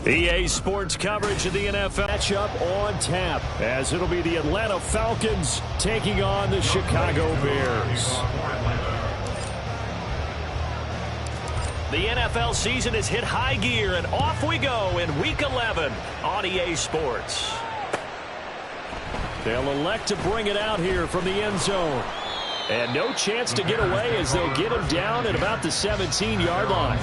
EA Sports coverage of the NFL matchup on tap, as it'll be the Atlanta Falcons taking on the Chicago Bears. The NFL season has hit high gear, and off we go in Week 11 on EA Sports. They'll elect to bring it out here from the end zone. And no chance to get away as they'll get him down at about the 17-yard line.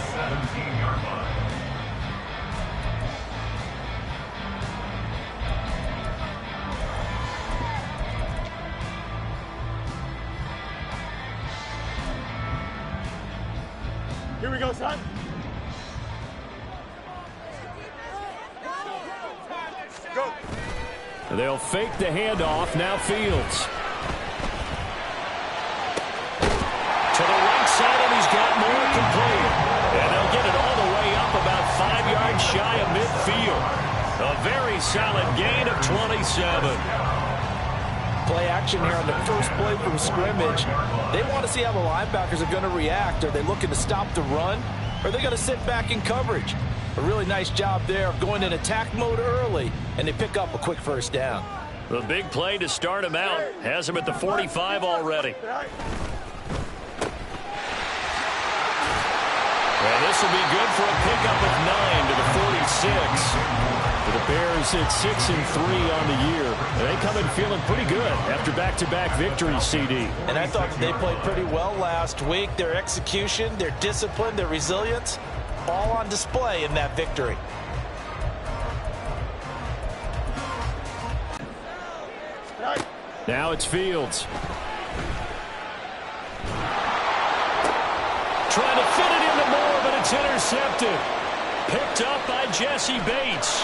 Here we go, son. Go. They'll fake the handoff. Now Fields. To the right side, and he's got more complete. And they'll get it all the way up about 5 yards shy of midfield. A very solid gain of 27. Play action here on the first play from scrimmage. They want to see how the linebackers are going to react. Are they looking to stop the run? Or are they going to sit back in coverage? A really nice job there of going in attack mode early, and they pick up a quick first down. The big play to start him out has him at the 45 already. And this will be good for a pickup of 9 to the 46. For the Bears, it's 6-3 on the year. They come in feeling pretty good after back-to-back victories, CD. And I thought they played pretty well last week. Their execution, their discipline, their resilience, all on display in that victory. Now it's Fields. Trying to fit it into Moore, but it's intercepted. Picked up by Jesse Bates.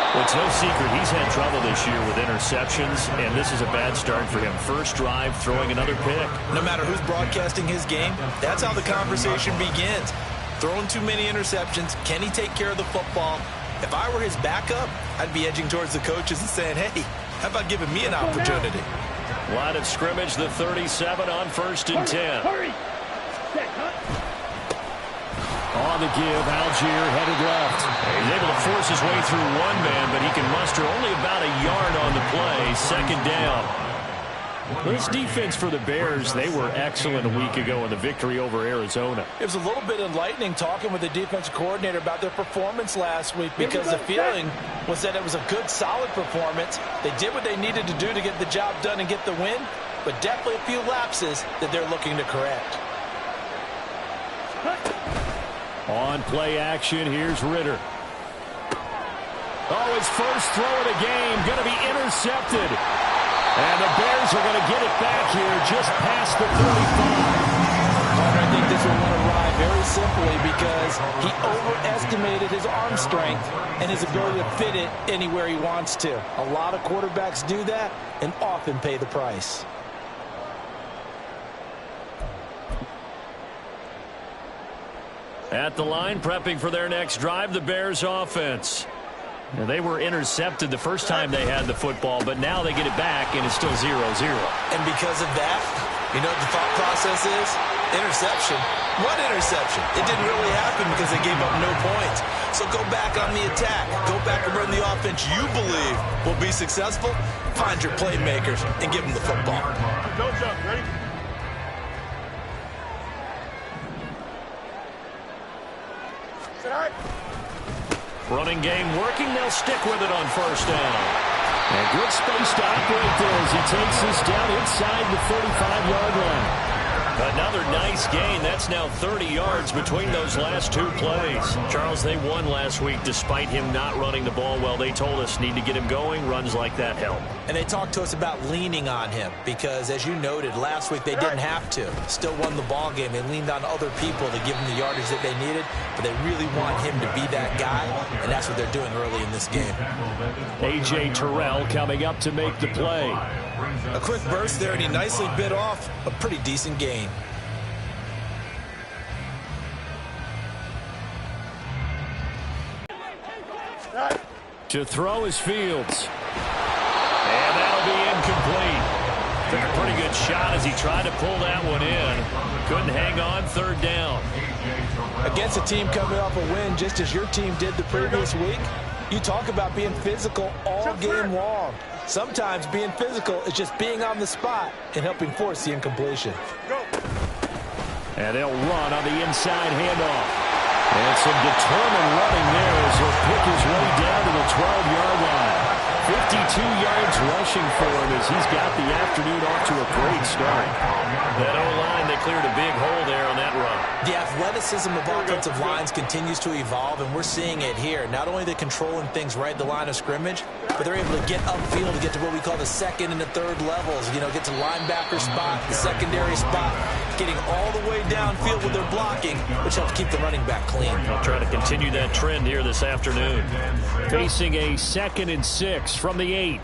Well, it's no secret he's had trouble this year with interceptions, and this is a bad start for him. First drive, throwing another pick. No matter who's broadcasting his game, that's how the conversation begins. Throwing too many interceptions, can he take care of the football? If I were his backup, I'd be edging towards the coaches and saying, hey, how about giving me an opportunity? Line of scrimmage, the 37 on 1st and 10. Hurry. On the give, Algier headed left. He's able to force his way through one man, but he can muster only about a yard on the play. Second down. This defense for the Bears, they were excellent a week ago in the victory over Arizona. It was a little bit enlightening talking with the defensive coordinator about their performance last week, because the feeling was that it was a good, solid performance. They did what they needed to do to get the job done and get the win, but definitely a few lapses that they're looking to correct. On play action, here's Ritter. Oh, his first throw of the game, going to be intercepted. And the Bears are going to get it back here just past the 35. I think this will want to ride very simply because he overestimated his arm strength and his ability to fit it anywhere he wants to. A lot of quarterbacks do that and often pay the price. At the line, prepping for their next drive, the Bears offense. Now, they were intercepted the first time they had the football, but now they get it back, and it's still 0-0. And because of that, you know what the thought process is? Interception. What interception? It didn't really happen because they gave up no points. So go back on the attack. Go back and run the offense you believe will be successful. Find your playmakers and give them the football. Don't jump. Ready? Running game working. They'll stick with it on first down. And good space to operate there as he takes this down inside the 35-yard line. Another nice gain. That's now 30 yards between those last two plays. Charles, they won last week despite him not running the ball well. They told us need to get him going. Runs like that help. And they talked to us about leaning on him because, as you noted, last week they didn't have to. Still won the ball game. They leaned on other people to give them the yardage that they needed, but they really want him to be that guy, and that's what they're doing early in this game. A.J. Terrell coming up to make the play. A quick burst there, and he nicely bit off a pretty decent gain. To throw is Fields. And that'll be incomplete. Took a pretty good shot as he tried to pull that one in. Couldn't hang on, third down. Against a team coming off a win just as your team did the previous week, you talk about being physical all game long. Sometimes being physical is just being on the spot and helping force the incompletion. And they'll run on the inside handoff. And some determined running there as he'll pick his way down to the 12-yard line. 52 yards rushing for him as he's got the afternoon off to a great start. That O-line, they cleared a big hole there on that run. The athleticism of offensive lines continues to evolve, and we're seeing it here. Not only are they controlling things right at the line of scrimmage, but they're able to get upfield to get to what we call the second and the third levels. You know, get to linebacker spot, the secondary spot, getting all the way downfield with their blocking, which helps keep the running back clean. I'll try to continue that trend here this afternoon. Facing a 2nd and 6 from the 8.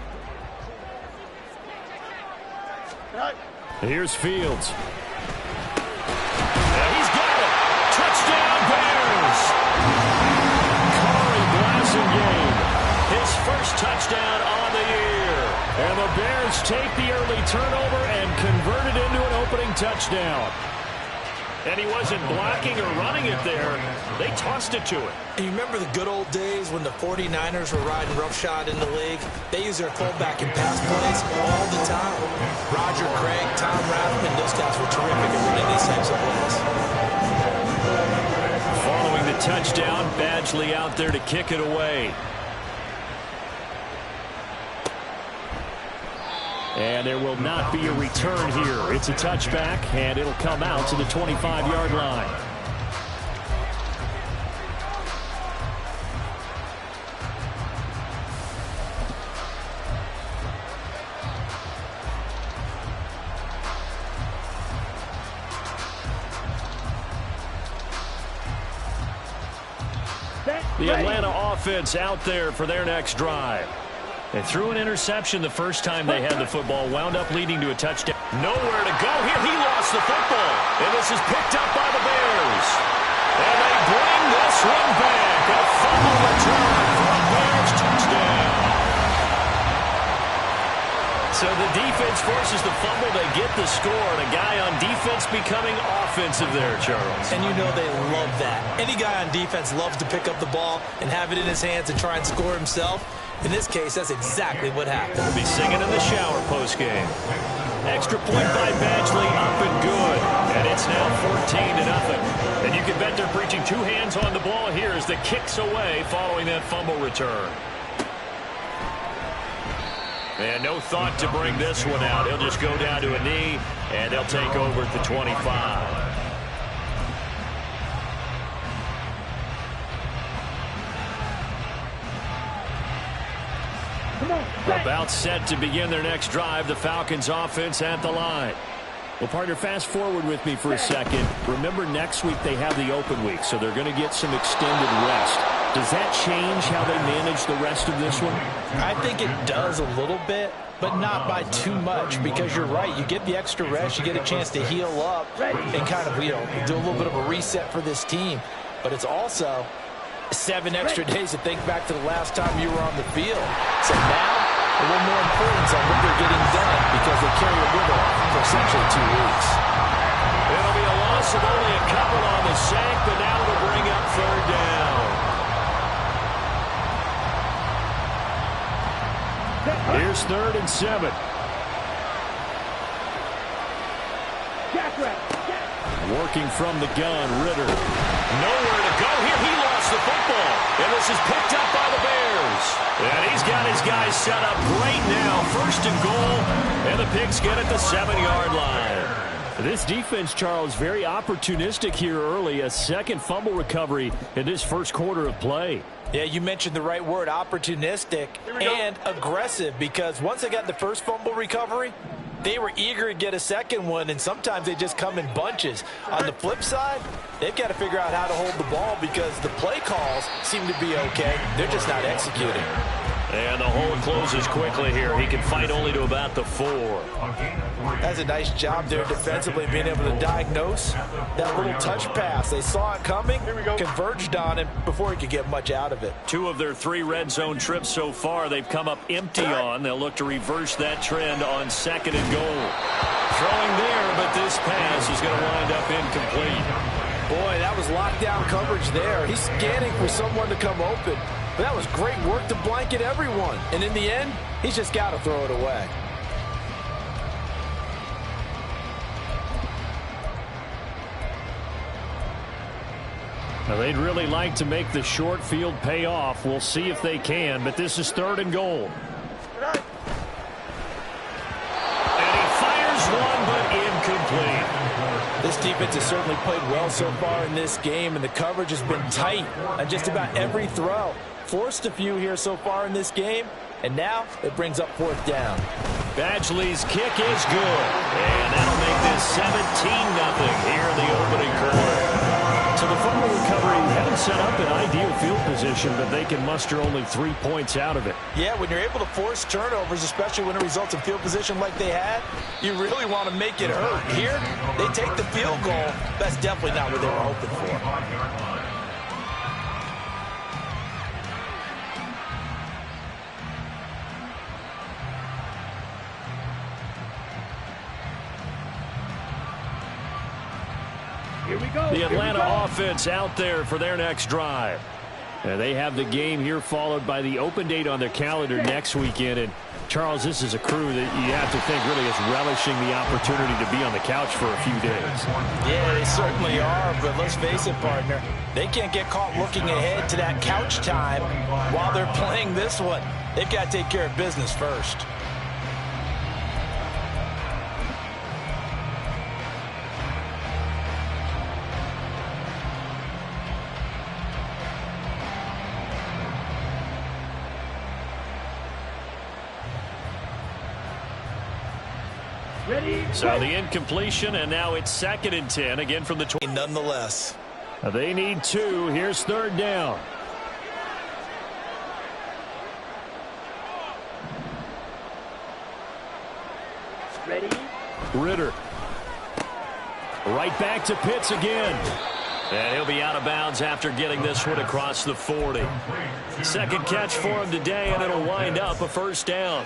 Here's Fields. And he's got it. Touchdown, Bears. Corey Blasingame, his first touchdown on the year. And the Bears take the early turnover and convert it into an opening touchdown. And he wasn't blocking or running it there. They tossed it to him. And you remember the good old days when the 49ers were riding roughshod in the league? They use their fullback in pass plays all the time. Roger Craig, Tom Rathman, those guys were terrific at running these types of plays. Following the touchdown, Badgley out there to kick it away. And there will not be a return here. It's a touchback, and it'll come out to the 25-yard line. The Atlanta offense out there for their next drive. They threw an interception the first time they had the football, wound up leading to a touchdown. Nowhere to go here. He lost the football. And this is picked up by the Bears. And they bring this one back. A fumble return for a Bears touchdown. So the defense forces the fumble. They get the score. And a guy on defense becoming offensive there, Charles. And you know they love that. Any guy on defense loves to pick up the ball and have it in his hands and try and score himself. In this case, that's exactly what happened. We'll be singing in the shower postgame. Extra point by Badgley, up and good. And it's now 14-0. And you can bet they're preaching two hands on the ball here as the kick's away following that fumble return. And no thought to bring this one out. He'll just go down to a knee, and they'll take over at the 25. About set to begin their next drive, the Falcons offense at the line. Well, partner, fast forward with me for a second. Remember, next week they have the open week, so they're going to get some extended rest. Does that change how they manage the rest of this one? I think it does a little bit, but not by too much, because you're right. You get the extra rest, you get a chance to heal up and kind of, do a little bit of a reset for this team. But it's also 7 extra days to think back to the last time you were on the field. So now, a little more importance on what they're getting done because they carry it with them for essentially 2 weeks. It'll be a loss of only a couple on the sack, but now it'll bring up third down. Here's 3rd and 7. Working from the gun, Ritter. Nowhere to go here. He lost the football. And this is picked up by the Bears. And he's got his guys set up great now. 1st and goal. And the Pigs get at the 7-yard line. This defense, Charles, very opportunistic here early. A second fumble recovery in this first quarter of play. Yeah, you mentioned the right word, opportunistic and aggressive, because once they got the first fumble recovery, they were eager to get a second one, and sometimes they just come in bunches. On the flip side, they've got to figure out how to hold the ball because the play calls seem to be okay. They're just not executing. And the hole closes quickly here. He can fight only to about the 4. That's a nice job there defensively, being able to diagnose that little touch pass. They saw it coming, converged on him before he could get much out of it. 2 of their 3 red zone trips so far, they've come up empty on. They'll look to reverse that trend on 2nd and goal. Throwing there, but this pass is going to wind up incomplete. Boy, that was lockdown coverage there. He's scanning for someone to come open. But that was great work to blanket everyone. And in the end, he's just got to throw it away. Now, they'd really like to make the short field pay off. We'll see if they can, but this is 3rd and goal. And he fires one, but incomplete. This defense has certainly played well so far in this game, and the coverage has been tight on just about every throw. Forced a few here so far in this game, and now it brings up 4th down. Badgley's kick is good, and that'll make this 17-0 here in the opening quarter. So the fumble recovery haven't set up an ideal field position, but they can muster only 3 points out of it. Yeah, when you're able to force turnovers, especially when it results in field position like they had, you really want to make it hurt. Here, they take the field goal. That's definitely not what they were hoping for. Here we go. The Atlanta offense out there for their next drive. And they have the game here followed by the open date on their calendar next weekend. And Charles, this is a crew that you have to think really is relishing the opportunity to be on the couch for a few days. Yeah, they certainly are, but let's face it, partner. They can't get caught looking ahead to that couch time while they're playing this one. They've got to take care of business first. So the incompletion, and now it's 2nd and 10, again from the 20. Nonetheless. They need 2. Here's 3rd down. Ready? Ritter. Right back to Pitts again. And he'll be out of bounds after getting this one across the 40. 2nd catch for him today, and it'll wind up a 1st down.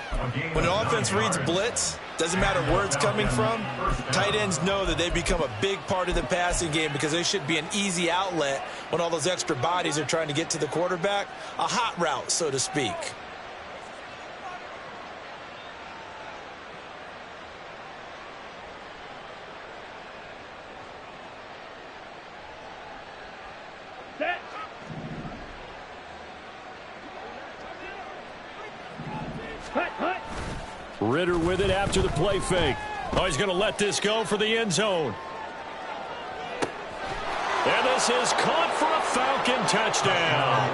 When the offense reads blitz, doesn't matter where it's coming from, tight ends know that they become a big part of the passing game because they should be an easy outlet when all those extra bodies are trying to get to the quarterback. A hot route, so to speak. Set. Hut. Ritter with it after the play fake. Oh, he's going to let this go for the end zone. And this is caught for a Falcon touchdown.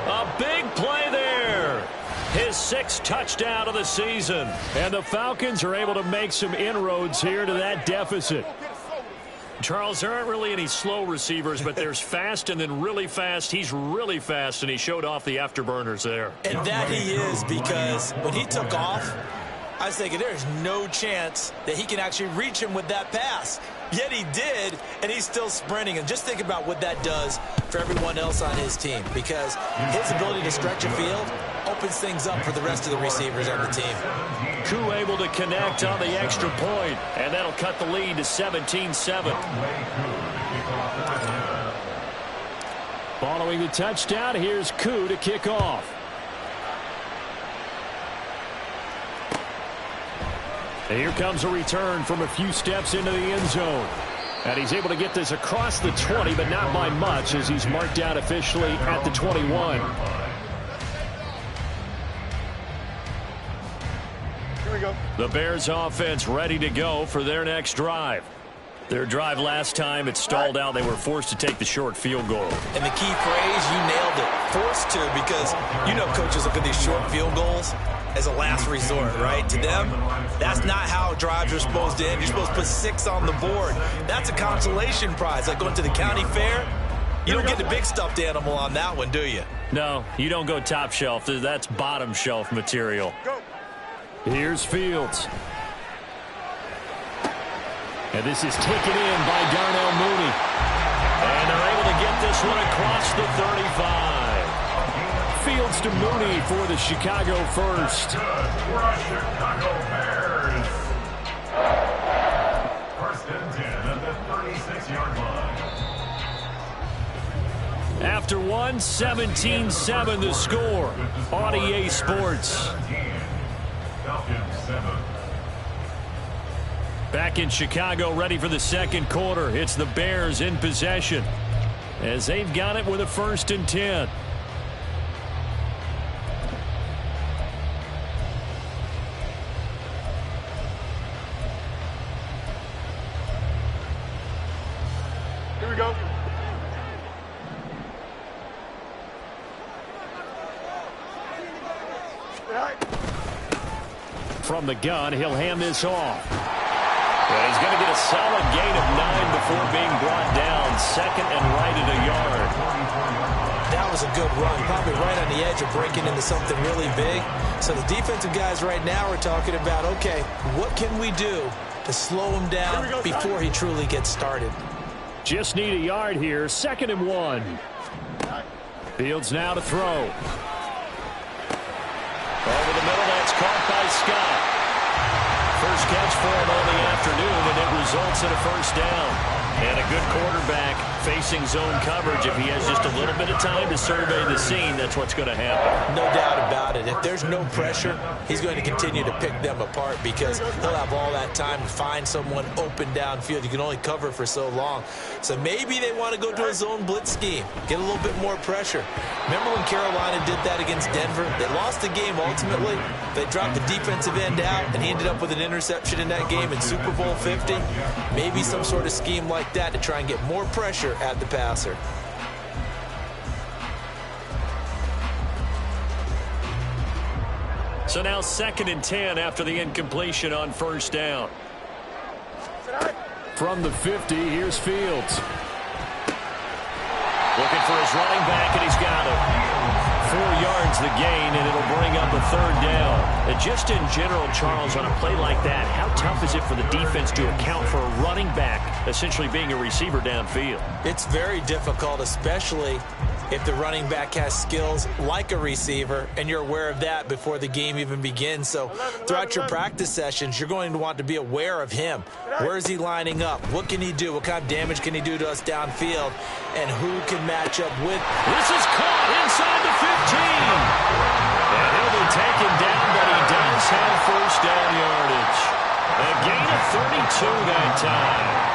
A big play there. His 6th touchdown of the season. And the Falcons are able to make some inroads here to that deficit. Charles, there aren't really any slow receivers, but there's fast and then really fast. He's really fast, and he showed off the afterburners there. And that he is, because when he took off, I was thinking there's no chance that he can actually reach him with that pass. Yet he did, and he's still sprinting. And just think about what that does for everyone else on his team, because his ability to stretch a field opens things up for the rest of the receivers on the team. Koo able to connect on the extra point, and that'll cut the lead to 17-7. Following the touchdown, here's Koo to kick off. And here comes a return from a few steps into the end zone. And he's able to get this across the 20, but not by much, as he's marked out officially at the 21. Here we go. The Bears offense ready to go for their next drive. Their drive last time, it stalled out. They were forced to take the short field goal. And the key phrase, you nailed it. Forced to, because you know coaches look at these short field goals as a last resort, right? To them, that's not how drives are supposed to end. You're supposed to put 6 on the board. That's a consolation prize. Like going to the county fair, you don't get the big stuffed animal on that one, do you? No, you don't go top shelf. That's bottom shelf material. Here's Fields. And this is taken in by Darnell Mooney. And they're able to get this one across the 35. Fields to Mooney for the Chicago first. Chicago Bears. First and 10 at the 36-yard line. After one, 17-7 the score on EA Sports. Falcons 7. Back in Chicago, ready for the second quarter. It's the Bears in possession as they've got it with a 1st and 10. Here we go. From the gun, he'll hand this off. And he's going to get a solid gain of 9 before being brought down. 2nd and right at a yard. That was a good run, probably right on the edge of breaking into something really big. So the defensive guys right now are talking about, okay, what can we do to slow him down before he truly gets started? Just need a yard here. 2nd and 1. Fields now to throw. Over the middle, that's caught by Scott. First catch for him on the afternoon, and it results in a 1st down. And a good quarterback facing zone coverage. If he has just a little bit of time to survey the scene, that's what's going to happen. No doubt about it. If there's no pressure, he's going to continue to pick them apart because he'll have all that time to find someone open downfield. You can only cover for so long. So maybe they want to go to a zone blitz scheme, get a little bit more pressure. Remember when Carolina did that against Denver? They lost the game ultimately. They dropped the defensive end out, and he ended up with an interception in that game in Super Bowl 50. Maybe some sort of scheme like that to try and get more pressure at the passer. So now 2nd and 10 after the incompletion on 1st down. From the 50, here's Fields. Looking for his running back, and he's got it. 4 yards the gain, and it'll bring up a 3rd down. And just in general, Charles, on a play like that, how tough is it for the defense to account for a running back essentially being a receiver downfield? It's very difficult, especially if the running back has skills like a receiver, and you're aware of that before the game even begins. So throughout your practice sessions, you're going to want to be aware of him. Where is he lining up? What can he do? What kind of damage can he do to us downfield? And who can match up with? This is caught inside the 15. And he'll be taken down, but he does have 1st down yardage. A gain of 32 that time.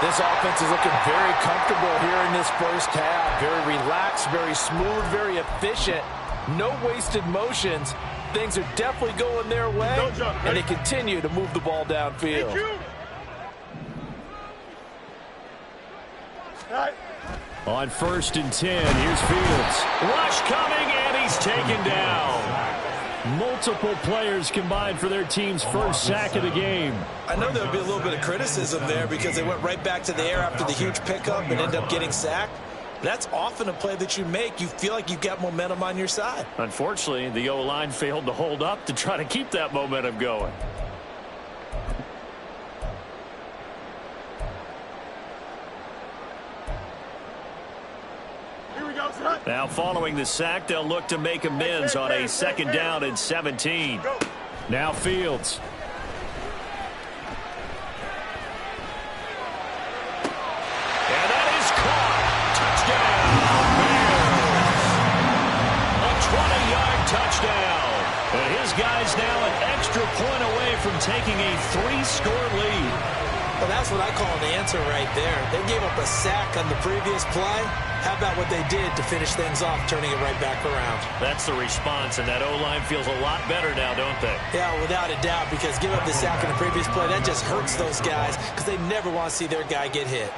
This offense is looking very comfortable here in this 1st half. Very relaxed, very smooth, very efficient. No wasted motions. Things are definitely going their way, and they continue to move the ball downfield. On 1st and 10, here's Fields. Rush coming, and he's taken down. Multiple players combined for their team's 1st sack of the game. I know there'll be a little bit of criticism there because they went right back to the air after the huge pickup and ended up getting sacked. That's often a play that you make. You feel like you've got momentum on your side. Unfortunately, the O-line failed to hold up to try to keep that momentum going. Now following the sack, they'll look to make amends on a 2nd down and 17. Now Fields. And that is caught. Touchdown, Bears. A 20-yard touchdown. And his guys now an extra point away from taking a 3-score lead. Well, that's what I call an answer right there. They gave up a sack on the previous play. How about what they did to finish things off, turning it right back around? That's the response, and that O-line feels a lot better now, don't they? Yeah, without a doubt, because giving up the sack on the previous play, that just hurts those guys because they never want to see their guy get hit.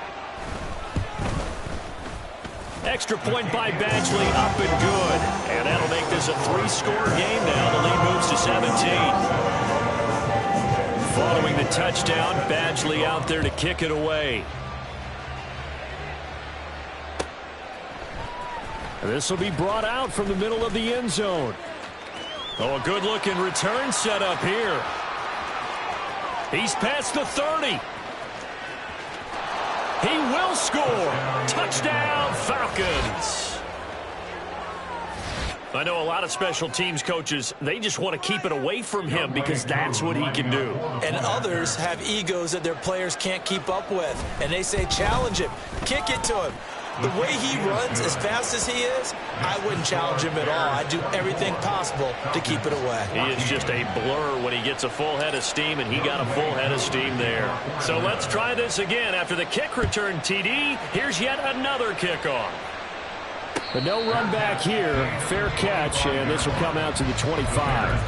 Extra point by Badgley, up and good. And that'll make this a 3-score game now. The lead moves to 17. Following the touchdown, Badgley out there to kick it away. This will be brought out from the middle of the end zone. Oh, a good-looking return set up here. He's past the 30. He will score. Touchdown, Falcons. I know a lot of special teams coaches, they just want to keep it away from him because that's what he can do. And others have egos that their players can't keep up with. And they say, challenge him, kick it to him. The way he runs, as fast as he is, I wouldn't challenge him at all. I'd do everything possible to keep it away. He is just a blur when he gets a full head of steam, and he got a full head of steam there. So let's try this again. After the kick return TD, here's yet another kickoff. But no run back here. Fair catch, and this will come out to the 25.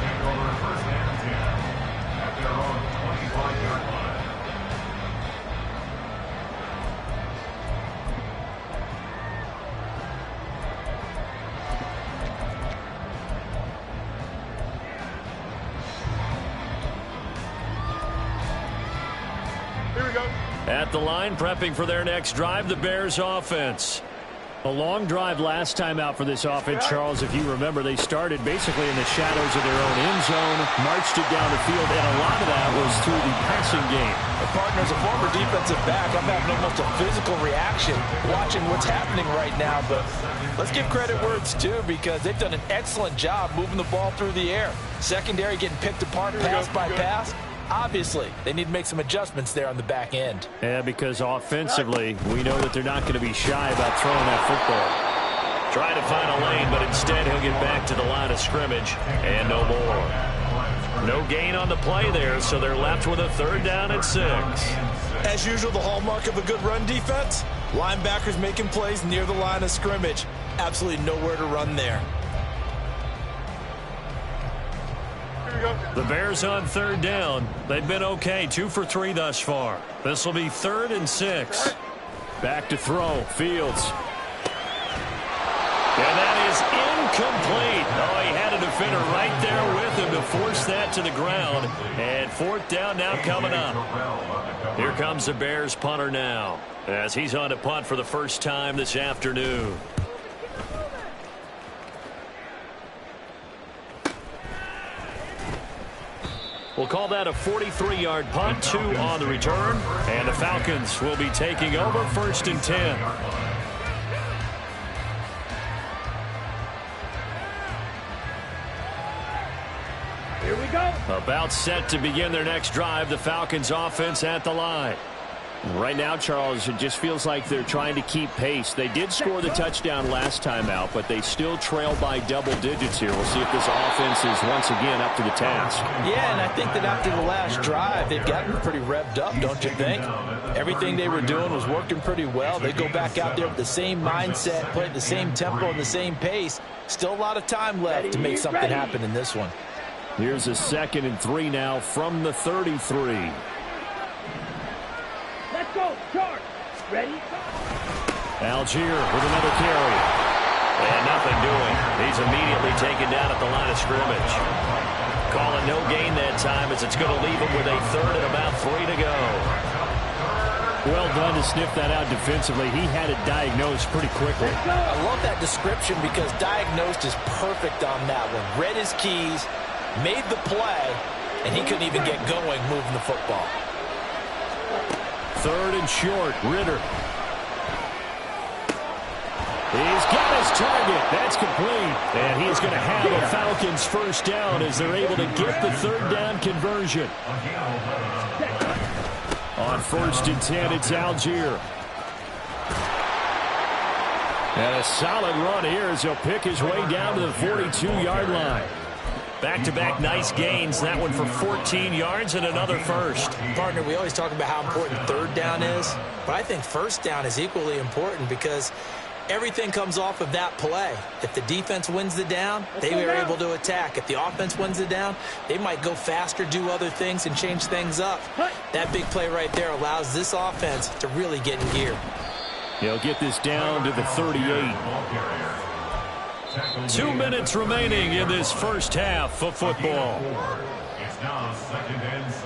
Here we go. At the line, prepping for their next drive, the Bears offense. A long drive last time out for this offense, Charles. If you remember, they started basically in the shadows of their own end zone, marched it down the field, and a lot of that was through the passing game. Partner, as a former defensive back, I'm having almost a physical reaction watching what's happening right now. But let's give credit where it's due because they've done an excellent job moving the ball through the air. Secondary getting picked apart pass by pass. Obviously, they need to make some adjustments there on the back end. Yeah, because offensively, we know that they're not going to be shy about throwing that football. Trying to find a lane, but instead he'll get back to the line of scrimmage, and no more. No gain on the play there, so they're left with a 3rd down and 6. As usual, the hallmark of a good run defense, linebackers making plays near the line of scrimmage. Absolutely nowhere to run there. The Bears on 3rd down. They've been okay, 2 for 3 thus far. This will be 3rd and 6. Back to throw, Fields. And that is incomplete. Oh, he had a defender right there with him to force that to the ground. And 4th down now coming up. Here comes the Bears punter now, as he's on to punt for the first time this afternoon. We'll call that a 43-yard punt, 2 on the return. And the Falcons will be taking over 1st and 10. Here we go. About set to begin their next drive, the Falcons offense at the line. Right now, Charles, it just feels like they're trying to keep pace. They did score the touchdown last time out, but they still trail by double digits here. We'll see if this offense is once again up to the task. Yeah, and I think that after the last drive, they've gotten pretty revved up, don't you think? Everything they were doing was working pretty well. They go back out there with the same mindset, play at the same tempo and the same pace. Still a lot of time left to make something happen in this one. Here's a 2nd and 3 now from the 33. Let's go. Charge. Ready? Algier with another carry. And nothing doing. He's immediately taken down at the line of scrimmage. Calling no gain that time as it's going to leave him with a 3rd and about 3 to go. Well done to sniff that out defensively. He had it diagnosed pretty quickly. I love that description because diagnosed is perfect on that one. Read his keys, made the play, and he couldn't even get going moving the football. 3rd and short, Ritter. He's got his target. That's complete. And he's going to have the Falcons 1st down as they're able to get the 3rd down conversion. On 1st and 10, it's Algier. And a solid run here as he'll pick his way down to the 42-yard line. Back-to-back nice gains. That one for 14 yards and another first. Partner, we always talk about how important third down is, but I think first down is equally important because everything comes off of that play. If the defense wins the down, they are able to attack. If the offense wins the down, they might go faster, do other things, and change things up. That big play right there allows this offense to really get in gear. He'll get this down to the 38. 2 minutes remaining in this first half of football. It's now 2nd and 6.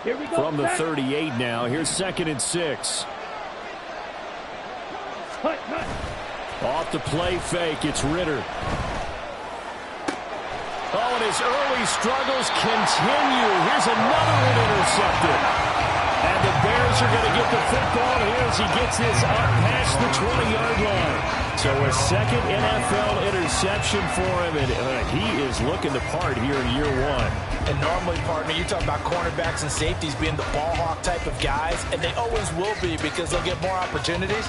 Here we go. From the 38 now, here's 2nd and 6. Off the play fake, it's Ritter. Oh, and his early struggles continue. Here's another one intercepted. And the Bears are going to get the football here as he gets this up past the 20-yard line. So a second NFL interception for him, and he is looking the part here in year one. And normally, partner, you talk about cornerbacks and safeties being the ball hawk type of guys, and they always will be because they'll get more opportunities.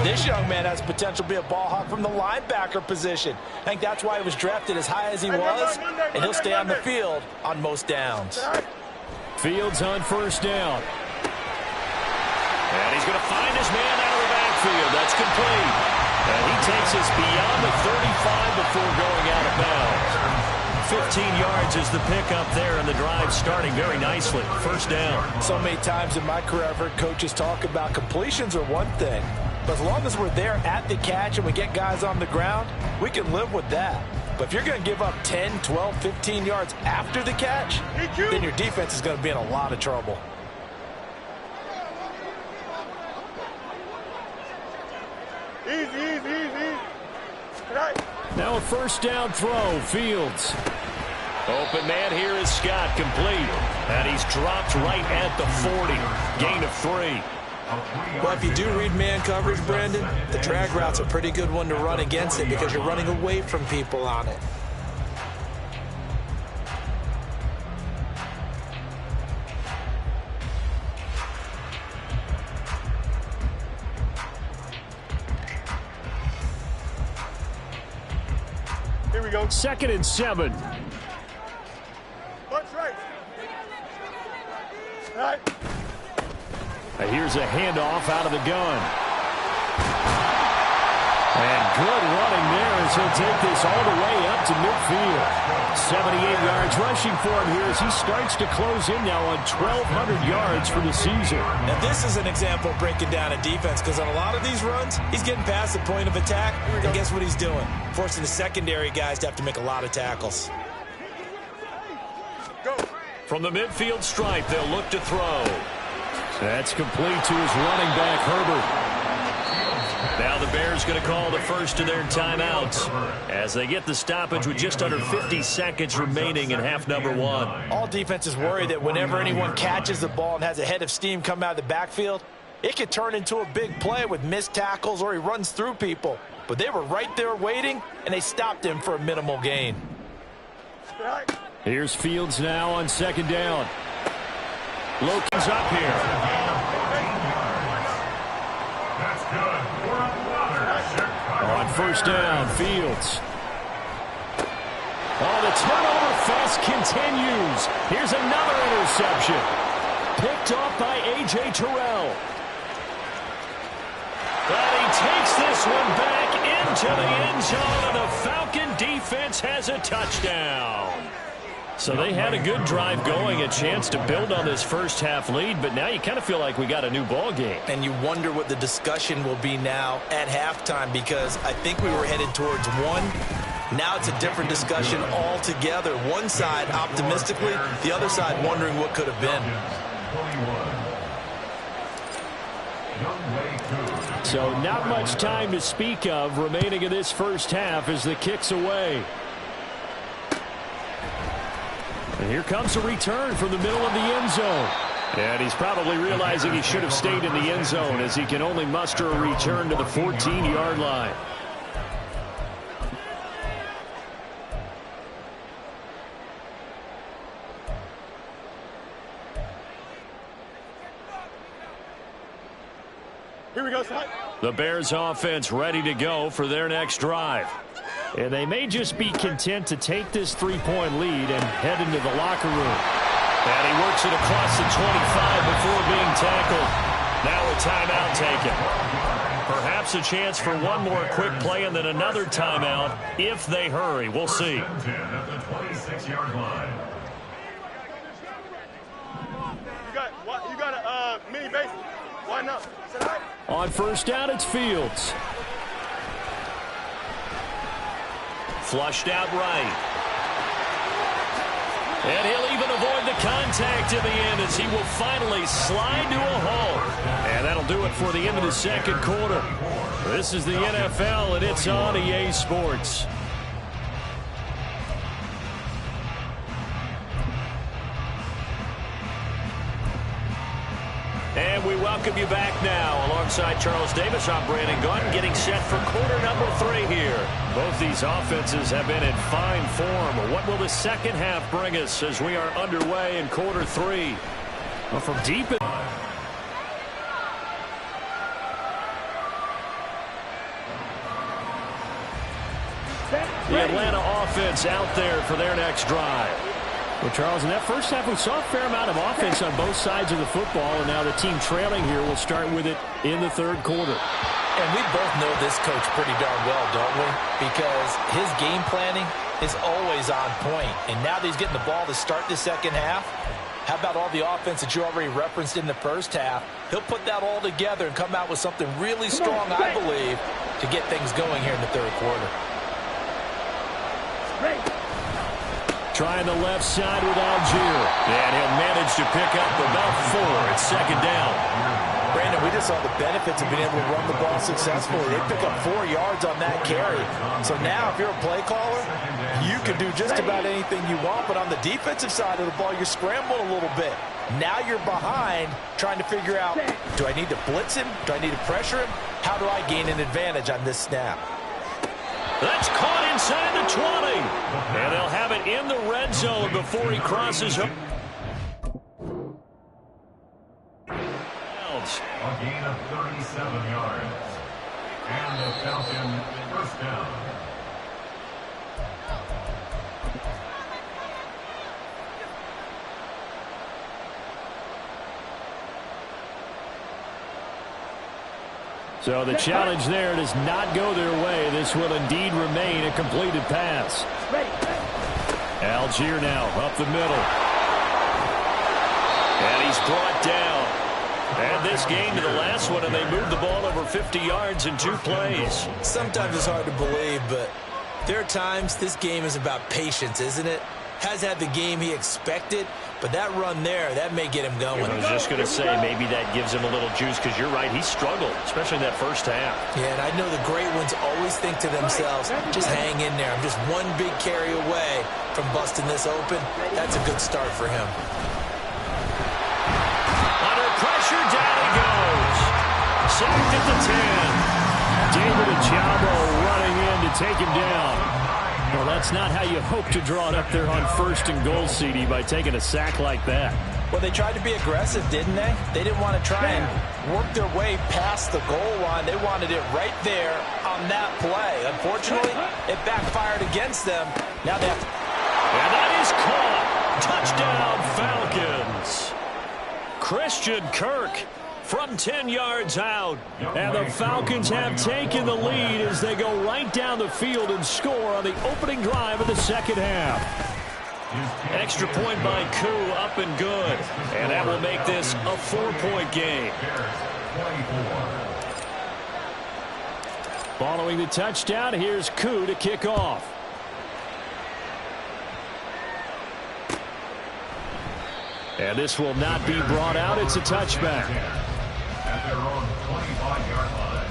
This young man has potential to be a ball hawk from the linebacker position. I think that's why he was drafted as high as he was, and he'll stay on the field on most downs. Fields on first down. And he's going to find his man out of the backfield. That's complete. And he takes us beyond the 35 before going out of bounds. 15 yards is the pickup there, and the drive starting very nicely. First down. So many times in my career, I've heard coaches talk about completions are one thing. But as long as we're there at the catch and we get guys on the ground, we can live with that. But if you're going to give up 10, 12, 15 yards after the catch, then your defense is going to be in a lot of trouble. Easy. Right. Now a first down throw. Fields. Open man here is Scott, complete. And he's dropped right at the 40. Gain of 3. Well, if you do read man coverage, Brandon, the drag route's a pretty good one to run against it because you're running away from people on it. Here we go. 2nd and 7. Punch right. Right. And here's a handoff out of the gun. And good running there as he'll take this all the way up to midfield. 78 yards rushing for him here as he starts to close in now on 1,200 yards for the season. Now, this is an example of breaking down a defense because on a lot of these runs, he's getting past the point of attack. And guess what he's doing? Forcing the secondary guys to have to make a lot of tackles. Go. From the midfield stripe, they'll look to throw. That's complete to his running back, Herbert. Now the Bears going to call the first of their timeouts as they get the stoppage with just under 50 seconds remaining in half number 1. All defenses worry that whenever anyone catches the ball and has a head of steam come out of the backfield, it could turn into a big play with missed tackles or he runs through people. But they were right there waiting, and they stopped him for a minimal gain. Right. Here's Fields now on 2nd down. Loki's up here. That's good for another Chicago. On first down, Fields. Oh, the turnover fest continues. Here's another interception. Picked off by A.J. Terrell. But he takes this one back into the end zone, and the Falcon defense has a touchdown. So they had a good drive going, a chance to build on this first half lead, but now you kind of feel like we got a new ball game. And you wonder what the discussion will be now at halftime because I think we were headed towards one. Now it's a different discussion altogether. One side optimistically, the other side wondering what could have been. So not much time to speak of remaining in this first half as the kick's away. And here comes a return from the middle of the end zone. And he's probably realizing he should have stayed in the end zone as he can only muster a return to the 14-yard line. Here we go, son. The Bears offense ready to go for their next drive. And they may just be content to take this 3-point lead and head into the locker room. And he works it across the 25 before being tackled. Now a timeout taken. Perhaps a chance for one more quick play and then another timeout if they hurry. We'll see. At the 26-yard line. You got a mini base. Why not? Is that all right? On first down, it's Fields. Flushed out right. And he'll even avoid the contact in the end as he will finally slide to a halt. And that'll do it for the end of the second quarter. This is the NFL, and it's on EA Sports. And we welcome you back now. Alongside Charles Davis, I'm Brandon Gaudin, getting set for quarter number 3 here. Both these offenses have been in fine form. What will the second half bring us as we are underway in quarter 3? Well, from deep in the Atlanta offense out there for their next drive. Well, Charles, in that first half, we saw a fair amount of offense on both sides of the football, and now the team trailing here will start with it in the third quarter. And we both know this coach pretty darn well, don't we? Because his game planning is always on point. And now that he's getting the ball to start the second half, how about all the offense that you already referenced in the first half? He'll put that all together and come out with something really strong, I believe, to get things going here in the third quarter. Trying the left side with Algier. And he'll manage to pick up about 4. It's second down. Brandon, we just saw the benefits of being able to run the ball successfully. They pick up 4 yards on that carry. So now if you're a play caller, you can do just about anything you want. But on the defensive side of the ball, you're scrambling a little bit. Now you're behind trying to figure out, do I need to blitz him? Do I need to pressure him? How do I gain an advantage on this snap? That's caught inside the 20. And they'll have it in the red zone before he crosses him. A gain of 37 yards. And the Falcons first down. So the challenge there does not go their way. This will indeed remain a completed pass. Algier now up the middle. And he's brought down. And this game to the last one, and they moved the ball over 50 yards in 2 plays. Sometimes it's hard to believe, but there are times this game is about patience, isn't it? Has had the game he expected, but that run there, that may get him going. I was just going to say, maybe that gives him a little juice, because you're right, he struggled, especially in that first half. Yeah, and I know the great ones always think to themselves, just hang in there. I'm just one big carry away from busting this open. That's a good start for him. Under pressure, down he goes. Sacked at the 10. David Ojabo running in to take him down. Well, that's not how you hope to draw it up there on 1st and goal, CD, by taking a sack like that. Well, they tried to be aggressive, didn't they? They didn't want to try and work their way past the goal line. They wanted it right there on that play. Unfortunately, it backfired against them. Now they have to... And that is caught. Touchdown, Falcons. Christian Kirk from 10 yards out. And the Falcons have taken the lead as they go right down the field and score on the opening drive of the second half. Extra point by Koo, up and good. And that will make this a 4-point game. Following the touchdown, here's Koo to kick off. And this will not be brought out. It's a touchback. At their own 25-yard line.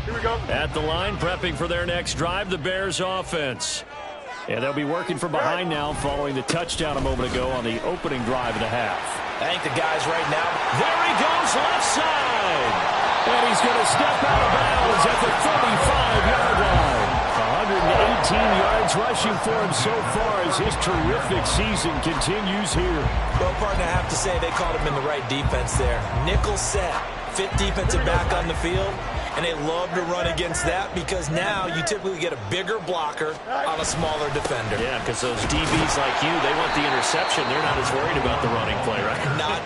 Here we go. At the line, prepping for their next drive, the Bears offense. And they'll be working from behind now following the touchdown a moment ago on the opening drive of the half. I think the guys right now... There he goes, left side. And he's going to step out of bounds at the 35-yard line. yards rushing for him so far as his terrific season continues here. Well, partner, I have to say they called him in the right defense there. Nickel set, fit defensive back on the field, and they love to run against that because now you typically get a bigger blocker on a smaller defender. Yeah, because those DBs like you, they want the interception. They're not as worried about the running play, right? Not.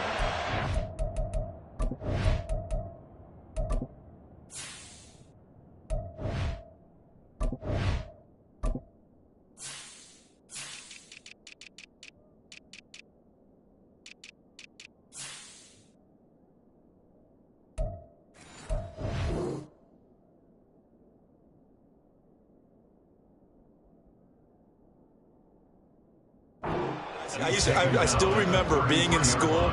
I still remember being in school,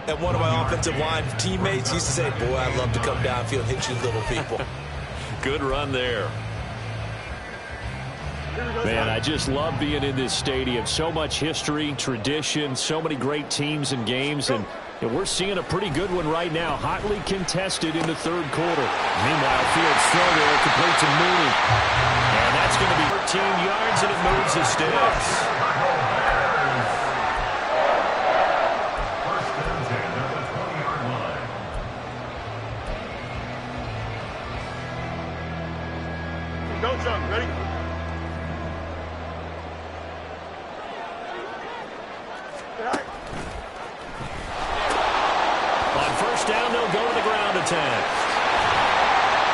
and one of my offensive line teammates used to say, boy, I'd love to come downfield and hit you little people. Good run there. Man, I just love being in this stadium. So much history, tradition, so many great teams and games, and we're seeing a pretty good one right now. Hotly contested in the third quarter. Meanwhile, Fields throw there, complete to Mooney. And that's going to be 13 yards, and it moves the sticks. Don't jump. Ready? On first down, they'll go to the ground attack.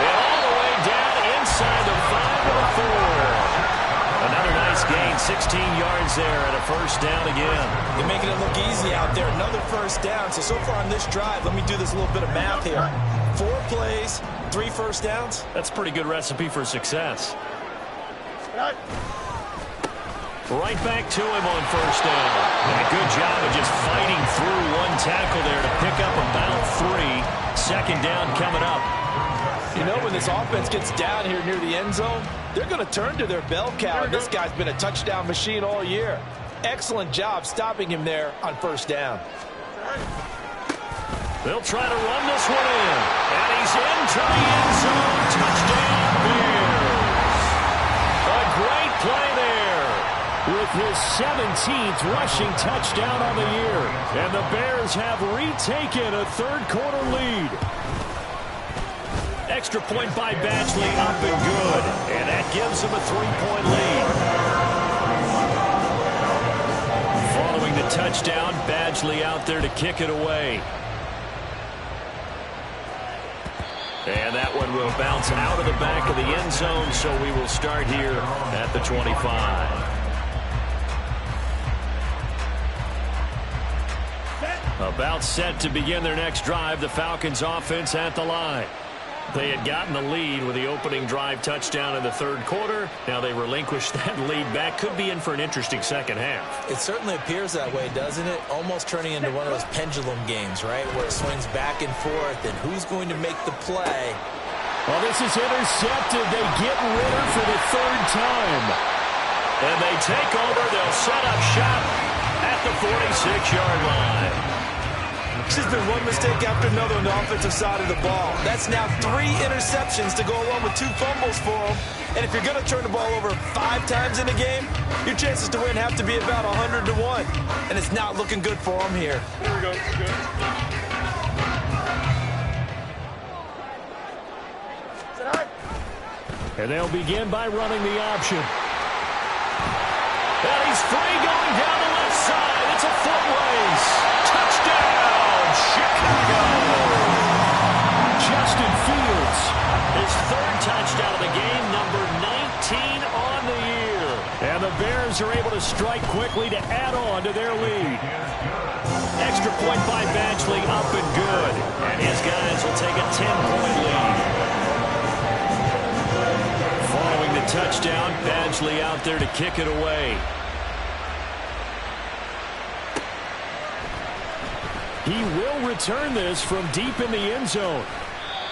And all the way down inside the 5 to the 4. Another nice gain, 16 yards there and a first down again. They're making it look easy out there. Another first down. So far on this drive, let me do this little bit of math here. 4 plays, 3 first downs. That's a pretty good recipe for success. Right back to him on first down. And a good job of just fighting through one tackle there to pick up about 3. Second down coming up. You know, when this offense gets down here near the end zone, they're going to turn to their bell cow. And this guy's been a touchdown machine all year. Excellent job stopping him there on first down. They'll try to run this one in. And he's into the end zone. Touchdown, Bears. A great play there. With his 17th rushing touchdown on the year. And the Bears have retaken a third-quarter lead. Extra point by Badgley, up and good. And that gives them a 3-point lead. Following the touchdown, Badgley out there to kick it away. And that one will bounce out of the back of the end zone, so we will start here at the 25. About set to begin their next drive, the Falcons offense at the line. They had gotten the lead with the opening drive touchdown in the third quarter. Now they relinquished that lead back. Could be in for an interesting second half. It certainly appears that way, doesn't it? Almost turning into one of those pendulum games, right? Where it swings back and forth, and who's going to make the play? Well, this is intercepted. They get Ritter for the third time. And they take over. They'll set up shop at the 46-yard line. There's been one mistake after another on the offensive side of the ball. That's now 3 interceptions to go along with 2 fumbles for them. And if you're going to turn the ball over 5 times in a game, your chances to win have to be about 100 to 1. And it's not looking good for them here. Here we go. Good. And they'll begin by running the option. And he's free going down the left side. It's a foot race. Touchdown, Chicago. Justin Fields. His 3rd touchdown of the game, number 19 on the year. And the Bears are able to strike quickly to add on to their lead. Extra point by Badgley, up and good. And his guys will take a 10-point lead. Following the touchdown, Badgley out there to kick it away. He will return this from deep in the end zone.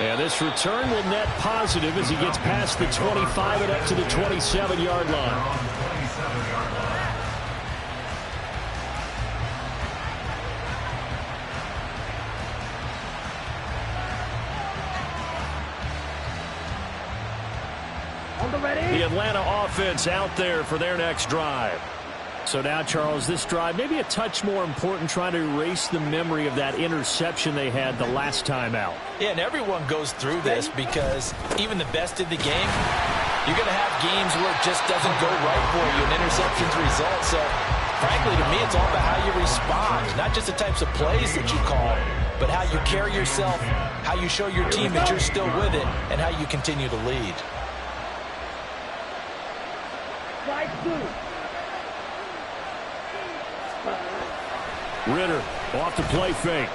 And this return will net positive as he gets past the 25 and up to the 27-yard line. The Atlanta offense out there for their next drive. So now, Charles, this drive maybe a touch more important, trying to erase the memory of that interception they had the last time out. Yeah, and everyone goes through this because even the best in the game, you're going to have games where it just doesn't go right for you, and interceptions result. So, frankly, to me, it's all about how you respond, not just the types of plays that you call, but how you carry yourself, how you show your team that you're still with it, and how you continue to lead. Ritter off the play fake.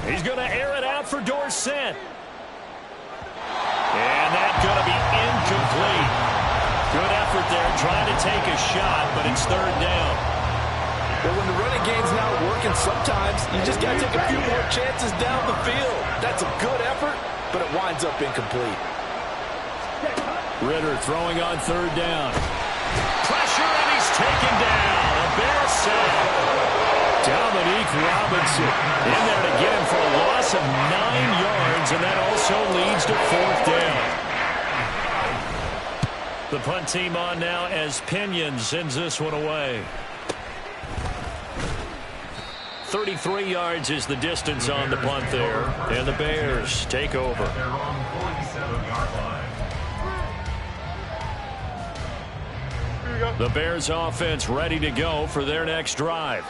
He's going to air it out for Dorsett. And that's going to be incomplete. Good effort there, trying to take a shot, but it's third down. But when the running game's not working, sometimes you just got to take a few more chances down the field. That's a good effort, but it winds up incomplete. Ritter throwing on third down. Pressure, and he's taken down. A Bear sack. Dominique Robinson in there to get him for a loss of 9 yards, and that also leads to fourth down. The punt team on now as Pinion sends this one away. 33 yards is the distance on the punt there, and the Bears take over. The Bears offense ready to go for their next drive.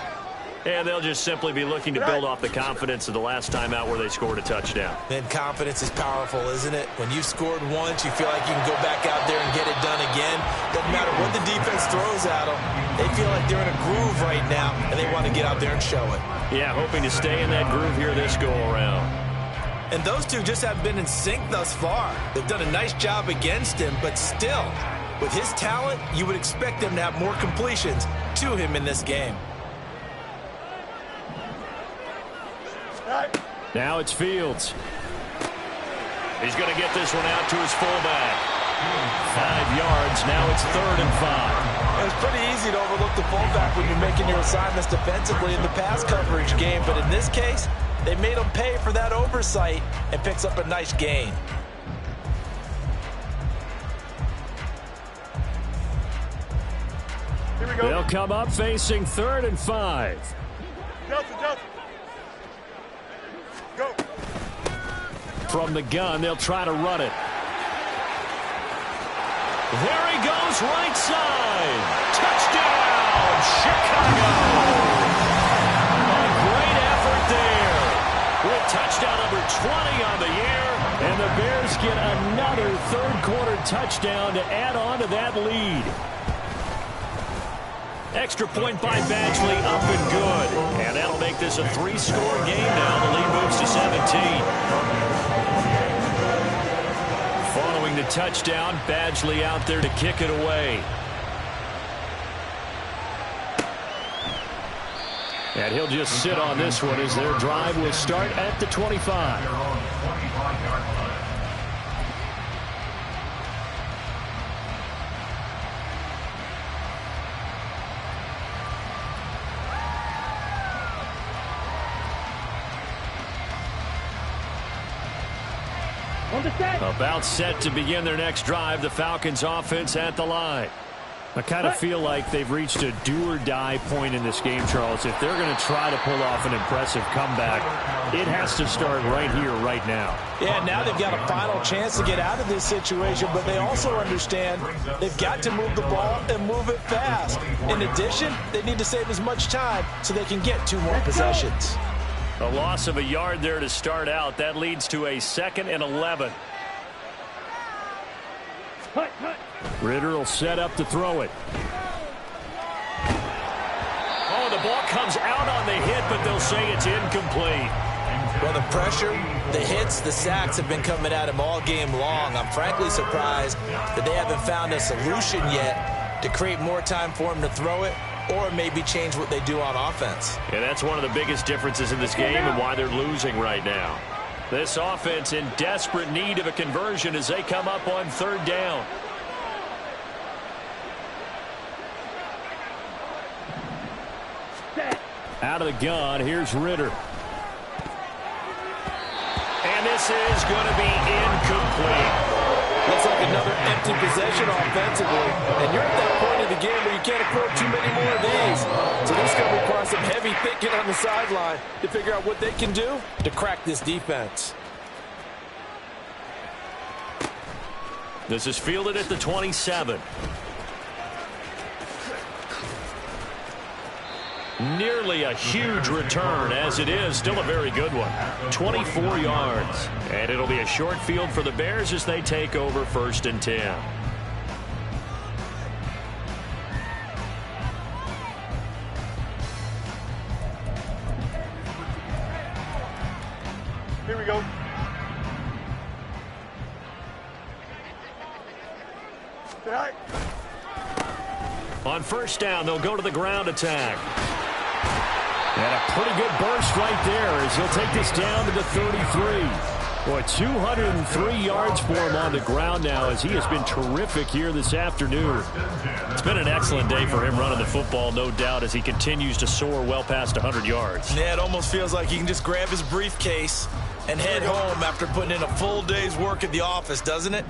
And they'll just simply be looking to build off the confidence of the last time out where they scored a touchdown. And confidence is powerful, isn't it? When you've scored once, you feel like you can go back out there and get it done again. Doesn't matter what the defense throws at them. They feel like they're in a groove right now, and they want to get out there and show it. Yeah, hoping to stay in that groove here this go-around. And those two just haven't been in sync thus far. They've done a nice job against him, but still, with his talent, you would expect them to have more completions to him in this game. Now it's Fields. He's going to get this one out to his fullback. 5 yards. Now it's 3rd and 5. It's pretty easy to overlook the fullback when you're making your assignments defensively in the pass coverage game. But in this case, they made him pay for that oversight and picks up a nice gain. Here we go. They'll come up facing 3rd and 5. Delta. Go. From the gun, they'll try to run it. There he goes, right side. Touchdown, Chicago. A great effort there. With touchdown number 20 on the year. And the Bears get another third-quarter touchdown to add on to that lead. Extra point by Badgley, up and good. And that'll make this a 3-score game now. The lead moves to 17. Following the touchdown, Badgley out there to kick it away. And he'll just sit on this one as their drive will start at the 25. About set to begin their next drive, the Falcons offense at the line. I kind of feel like they've reached a do-or-die point in this game, Charles. If they're going to try to pull off an impressive comeback, it has to start right here, right now. Yeah, now they've got a final chance to get out of this situation, but they also understand they've got to move the ball and move it fast. In addition, they need to save as much time so they can get 2 more possessions. A loss of a yard there to start out. That leads to a 2nd and 11. Ritter will set up to throw it. Oh, the ball comes out on the hit, but they'll say it's incomplete. Well, the pressure, the hits, the sacks have been coming at him all game long. I'm frankly surprised that they haven't found a solution yet to create more time for him to throw it, or maybe change what they do on offense. Yeah, that's one of the biggest differences in this game and why they're losing right now. This offense in desperate need of a conversion as they come up on 3rd down. Out of the gun, here's Ritter. And this is going to be incomplete. Looks like another empty possession offensively. And you're at that point in the game where you can't afford too many more of these. So this is going to require some heavy thinking on the sideline to figure out what they can do to crack this defense. This is fielded at the 27. Nearly a huge return. As it is, still a very good one. 24 yards. And it'll be a short field for the Bears as they take over 1st and 10. Here we go. Right. On 1st down, they'll go to the ground attack. And a pretty good burst right there as he'll take this down to the 33. Boy, 203 yards for him on the ground now as he has been terrific here this afternoon. It's been an excellent day for him running the football, no doubt, as he continues to soar well past 100 yards. Yeah, it almost feels like he can just grab his briefcase and head home after putting in a full day's work at the office, doesn't it?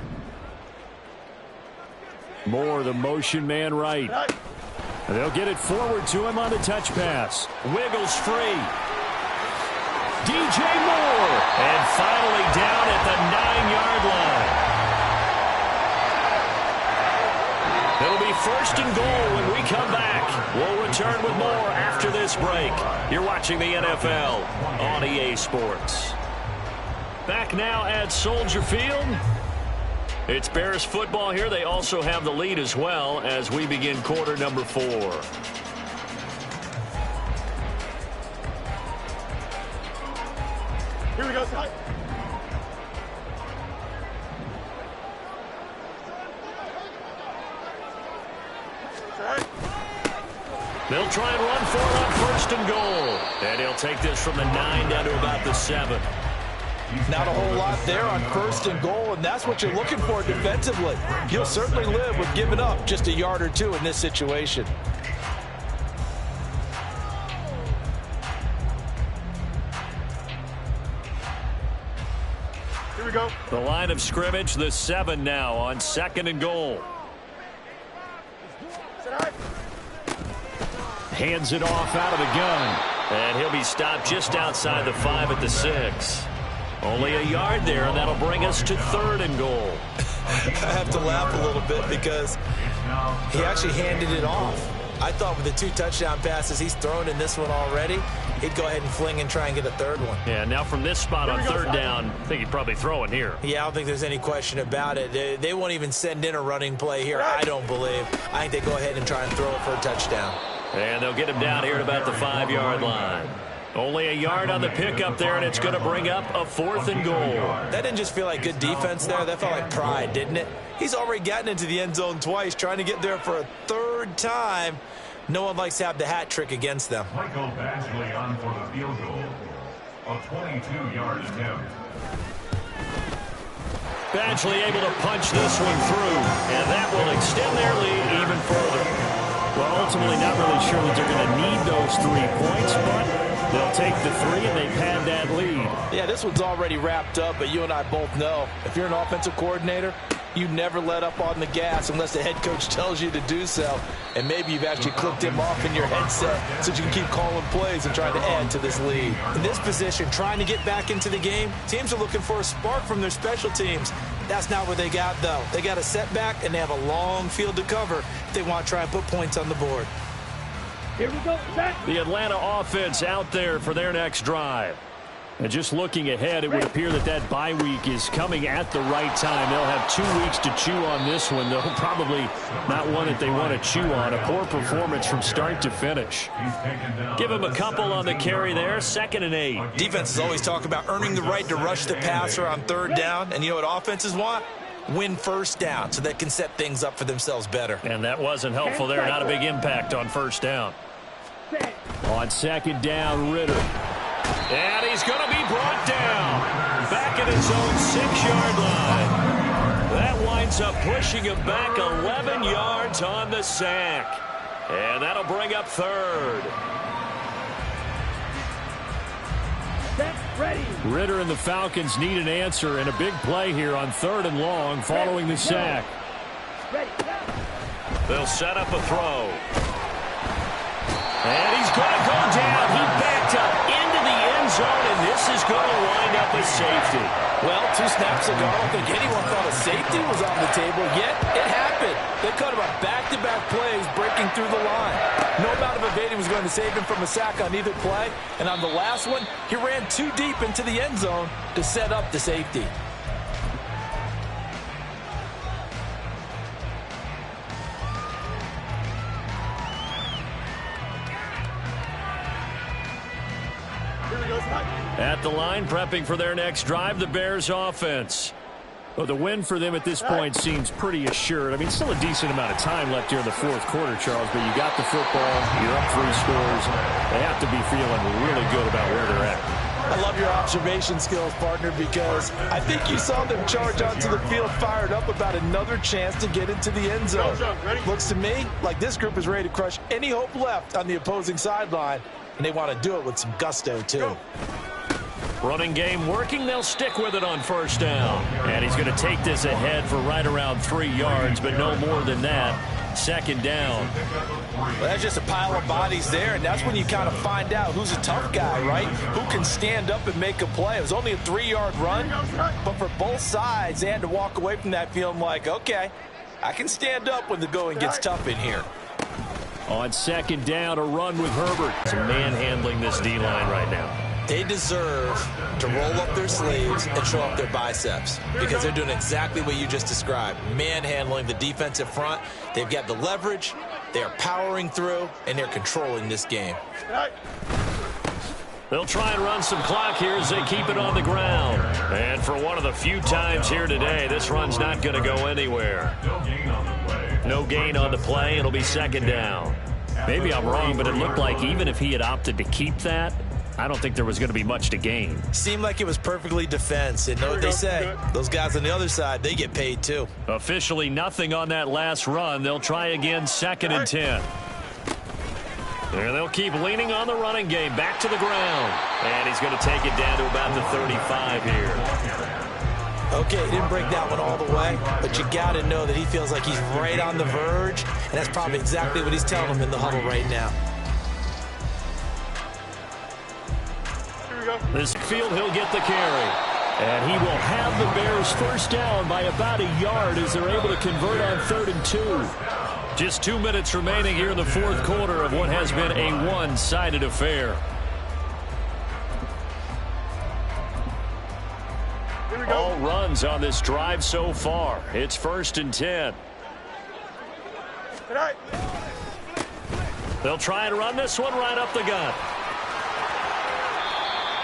More the motion man right. They'll get it forward to him on the touch pass. Wiggles free. DJ Moore. And finally down at the 9-yard line. It'll be 1st and goal when we come back. We'll return with more after this break. You're watching the NFL on EA Sports. Back now at Soldier Field. It's Bears football here. They also have the lead as well as we begin quarter number 4. Here we go, Ty. They'll try and run for it on 1st and goal. And he'll take this from the 9 down to about the 7. Not a whole lot there on 1st and goal, and that's what you're looking for defensively. You'll certainly live with giving up just a yard or two in this situation. Here we go. The line of scrimmage, the 7 now on 2nd and goal. Hands it off out of the gun. And he'll be stopped just outside the 5 at the 6. Only a yard there, and that'll bring us to 3rd and goal. I have to laugh a little bit because he actually handed it off. I thought with the 2 touchdown passes he's thrown in this one already, he'd go ahead and fling and try and get a 3rd one. Yeah, now from this spot on 3rd down, I think he'd probably throw it here. Yeah, I don't think there's any question about it. They won't even send in a running play here, I don't believe. I think they go ahead and try and throw it for a touchdown. And they'll get him down here at about the 5-yard line. Only a yard on the pickup there, and it's going to bring up a 4th and goal. That didn't just feel like good defense there. That felt like pride, didn't it? He's already gotten into the end zone twice, trying to get there for a 3rd time. No one likes to have the hat trick against them. Michael Badgley on for the field goal. A 22-yard attempt. Badgley able to punch this one through, and that will extend their lead even further. Well, ultimately not really sure that they're going to need those 3 points, but they'll take the 3 and they pad that lead. Yeah, this one's already wrapped up, but you and I both know if you're an offensive coordinator, you never let up on the gas unless the head coach tells you to do so. And maybe you've actually clicked him off in your headset so you can keep calling plays and trying to add to this lead. In this position, trying to get back into the game, teams are looking for a spark from their special teams. That's not what they got, though. They got a setback, and they have a long field to cover if they want to try and put points on the board. Here we go. The Atlanta offense out there for their next drive. And just looking ahead, it would appear that that bye week is coming at the right time. They'll have 2 weeks to chew on this one, though probably not one that they want to chew on. A poor performance from start to finish. Give him a couple on the carry there, 2nd and 8. Defenses always talk about earning the right to rush the passer on 3rd down. And you know what offenses want? Win 1st down so they can set things up for themselves better. And that wasn't helpful there. Not a big impact on 1st down. On 2nd down, Ritter. And he's going to be brought down back at his own 6-yard line. That winds up pushing him back 11 yards on the sack. And that'll bring up 3rd. Set, ready. Ritter and the Falcons need an answer and a big play here on 3rd and long following the sack. They'll set up a throw. And he's going to go down. He backed up into the end zone, and this is going to wind up a safety. Well, 2 snaps ago, I don't think anyone thought a safety was on the table, yet it happened. They cut him on back-to-back plays breaking through the line. No amount of evading was going to save him from a sack on either play, and on the last one, he ran too deep into the end zone to set up the safety. At the line, prepping for their next drive, the Bears offense. Well, the win for them at this point seems pretty assured. I mean, still a decent amount of time left here in the 4th quarter, Charles, but you got the football, you're up 3 scores. They have to be feeling really good about where they're at. I love your observation skills, partner, because I think you saw them charge onto the field fired up about another chance to get into the end zone. Looks to me like this group is ready to crush any hope left on the opposing sideline, and they want to do it with some gusto, too. Running game working. They'll stick with it on 1st down. And he's going to take this ahead for right around 3 yards, but no more than that. 2nd down. Well, that's just a pile of bodies there, and that's when you kind of find out who's a tough guy, right? Who can stand up and make a play. It was only a 3-yard run, but for both sides, they had to walk away from that feeling like, okay, I can stand up when the going gets tough in here. On 2nd down, a run with Herbert. Some manhandling this D-line right now. They deserve to roll up their sleeves and show up their biceps because they're doing exactly what you just described, manhandling the defensive front. They've got the leverage, they're powering through, and they're controlling this game. They'll try and run some clock here as they keep it on the ground. And for one of the few times here today, this run's not going to go anywhere. No gain on the play. It'll be 2nd down. Maybe I'm wrong, but it looked like even if he had opted to keep that, I don't think there was going to be much to gain. Seemed like it was perfectly defense. And know what they say? Those guys on the other side, they get paid too. Officially nothing on that last run. They'll try again 2nd and 10. And they'll keep leaning on the running game. Back to the ground. And he's going to take it down to about the 35 here. Okay, he didn't break that one all the way, but you got to know that he feels like he's right on the verge, and that's probably exactly what he's telling them in the huddle right now. This field, he'll get the carry. And he will have the Bears 1st down by about a yard as they're able to convert on 3rd and 2. Just 2 minutes remaining here in the 4th quarter of what has been a one-sided affair. All runs on this drive so far. It's 1st and 10. They'll try and run this one right up the gut.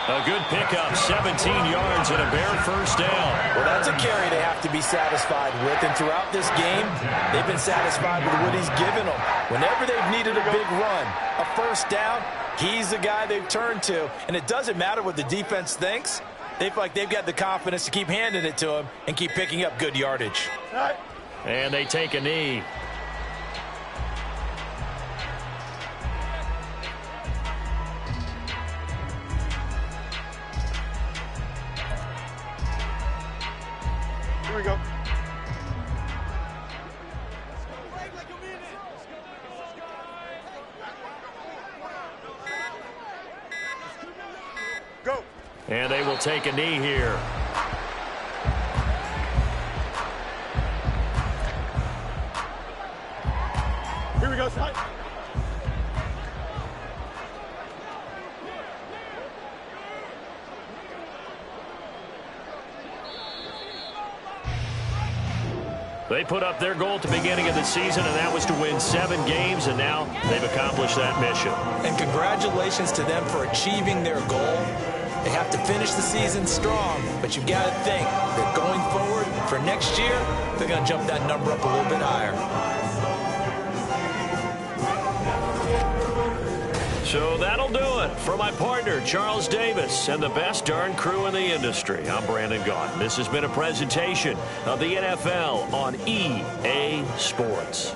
A good pickup, 17 yards and a Bear 1st down. Well, that's a carry they have to be satisfied with, and throughout this game, they've been satisfied with what he's given them. Whenever they've needed a big run, a 1st down, he's the guy they've turned to, and it doesn't matter what the defense thinks. They feel like they've got the confidence to keep handing it to him and keep picking up good yardage. And they take a knee. Here we go. Go. And they will take a knee here. Here we go, Scott. They put up their goal at the beginning of the season, and that was to win 7 games, and now they've accomplished that mission. And congratulations to them for achieving their goal. They have to finish the season strong, but you've got to think that going forward for next year, they're going to jump that number up a little bit higher. So that'll do it for my partner, Charles Davis, and the best darn crew in the industry. I'm Brandon Gaudin. This has been a presentation of the NFL on EA Sports.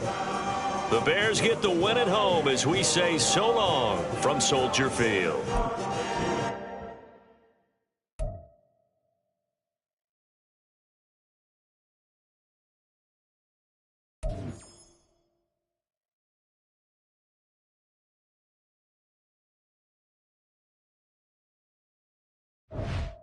The Bears get the win at home as we say so long from Soldier Field. it.